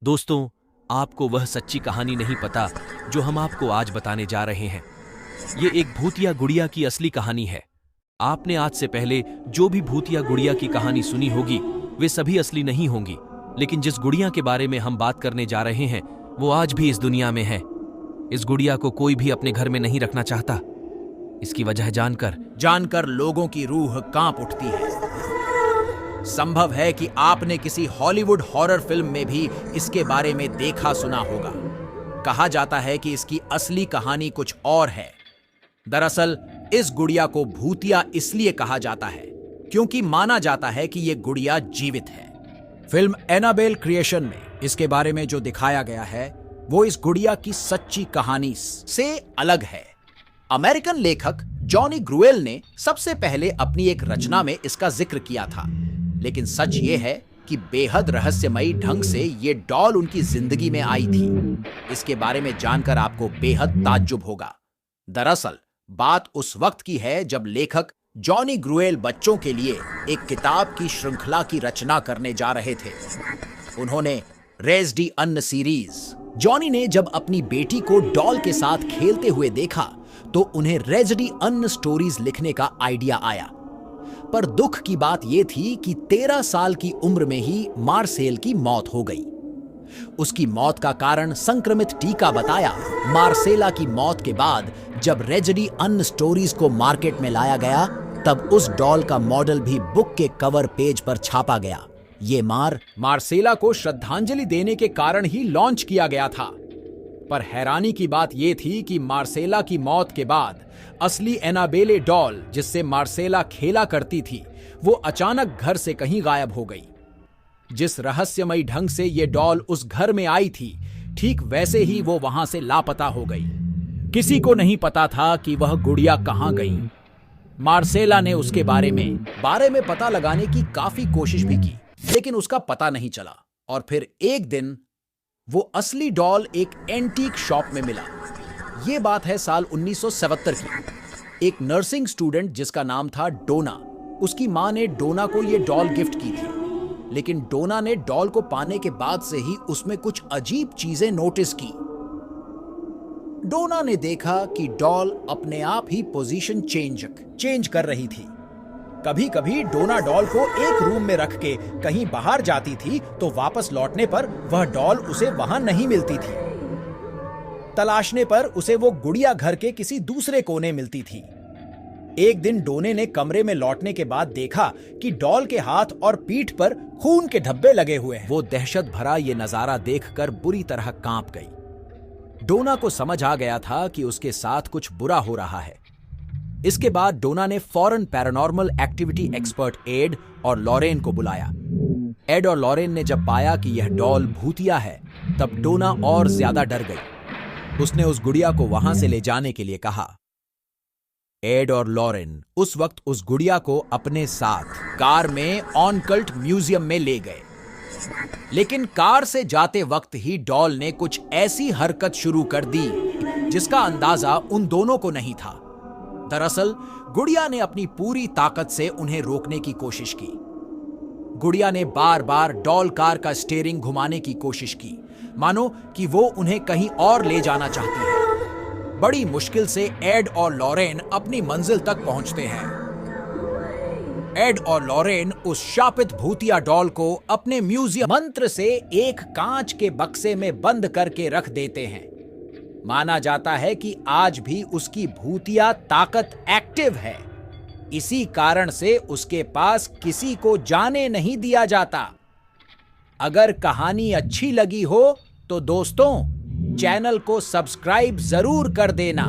दोस्तों, आपको वह सच्ची कहानी नहीं पता जो हम आपको आज बताने जा रहे हैं। ये एक भूतिया गुड़िया की असली कहानी है। आपने आज से पहले जो भी भूतिया गुड़िया की कहानी सुनी होगी वे सभी असली नहीं होंगी, लेकिन जिस गुड़िया के बारे में हम बात करने जा रहे हैं वो आज भी इस दुनिया में है। इस गुड़िया को कोई भी अपने घर में नहीं रखना चाहता। इसकी वजह जानकर लोगों की रूह कांप उठती है। संभव है कि आपने किसी हॉलीवुड हॉरर फिल्म में भी इसके बारे में देखा सुना होगा। कहा जाता है कि इसकी असली कहानी कुछ और है। दरअसल इस गुड़िया को भूतिया इसलिए कहा जाता है क्योंकि माना जाता है कि यह गुड़िया जीवित है। फिल्म एनाबेल क्रिएशन में इसके बारे में जो दिखाया गया है वो इस गुड़िया की सच्ची कहानी से अलग है। अमेरिकन लेखक जॉनी ग्रुएल ने सबसे पहले अपनी एक रचना में इसका जिक्र किया था, लेकिन सच ये है कि बेहद रहस्यमयी ढंग से ये डॉल उनकी जिंदगी में आई थी। इसके बारे में जानकर आपको बेहद ताज्जुब होगा। दरअसल बात उस वक्त की है जब लेखक जॉनी ग्रुएल बच्चों के लिए एक किताब की श्रृंखला की रचना करने जा रहे थे। उन्होंने रेज डी अन्न सीरीज। जॉनी ने जब अपनी बेटी को डॉल के साथ खेलते हुए देखा तो उन्हें रेज डी अन्न स्टोरीज लिखने का आइडिया आया। पर दुख की बात यह थी कि 13 साल की उम्र में ही मार्सेल की मौत हो गई। उसकी मौत का कारण संक्रमित टीका बताया। मार्सेला की मौत के बाद जब रेजडी अन्न स्टोरीज को मार्केट में लाया गया तब उस डॉल का मॉडल भी बुक के कवर पेज पर छापा गया। ये मार्सेला को श्रद्धांजलि देने के कारण ही लॉन्च किया गया था। पर हैरानी की बात यह थी कि मार्सेला की मौत के बाद असली एनाबेले डॉल जिससे मार्सेला खेला करती थी वो अचानक घर से कहीं गायब हो गई। जिस रहस्यमयी ढंग से ये डॉल उस घर में आई थी ठीक वैसे ही वो वहां से लापता हो गई। किसी को नहीं पता था कि वह गुड़िया कहां गई। मार्सेला ने उसके बारे में पता लगाने की काफी कोशिश भी की, लेकिन उसका पता नहीं चला। और फिर एक दिन वो असली डॉल एक एंटीक शॉप में मिला। ये बात है साल 1977 की। एक नर्सिंग स्टूडेंट जिसका नाम था डोना, उसकी मां ने डोना को ये डॉल गिफ्ट की थी, लेकिन डोना ने डॉल को पाने के बाद से ही उसमें कुछ अजीब चीजें नोटिस की। डोना ने देखा कि डॉल अपने आप ही पोजीशन चेंज कर रही थी। कभी कभी डोना डॉल को एक रूम में रख के कहीं बाहर जाती थी तो वापस लौटने पर वह डॉल उसे वहां नहीं मिलती थी। तलाशने पर उसे वो गुड़िया घर के किसी दूसरे कोने मिलती थी। एक दिन डोने ने कमरे में लौटने के बाद देखा कि डॉल के हाथ और पीठ पर खून के धब्बे लगे हुए हैं। वो दहशत भरा ये नजारा देखकर बुरी तरह कांप गई। डोना को समझ आ गया था कि उसके साथ कुछ बुरा हो रहा है। इसके बाद डोना ने फौरन पैरानॉर्मल एक्टिविटी एक्सपर्ट एड और लॉरेन को बुलाया। एड और लॉरेन ने जब पाया कि यह डॉल भूतिया है तब डोना और ज्यादा डर गई। उसने उस गुड़िया को वहां से ले जाने के लिए कहा। एड और लॉरेन उस वक्त उस गुड़िया को अपने साथ कार में ऑनकल्ट म्यूजियम में ले गए, लेकिन कार से जाते वक्त ही डॉल ने कुछ ऐसी हरकत शुरू कर दी जिसका अंदाजा उन दोनों को नहीं था। दरअसल गुड़िया ने अपनी पूरी ताकत से उन्हें रोकने की कोशिश की। गुड़िया ने बार बार डॉल कार का स्टीयरिंग घुमाने की कोशिश की, मानो कि वो उन्हें कहीं और ले जाना चाहती है। बड़ी मुश्किल से एड और लॉरेन अपनी मंजिल तक पहुंचते हैं। एड और लॉरेन उस शापित भूतिया डॉल को अपने म्यूजियम मंत्र से एक कांच के बक्से में बंद करके रख देते हैं। माना जाता है कि आज भी उसकी भूतिया ताकत एक्टिव है। इसी कारण से उसके पास किसी को जाने नहीं दिया जाता। अगर कहानी अच्छी लगी हो तो दोस्तों चैनल को सब्सक्राइब जरूर कर देना।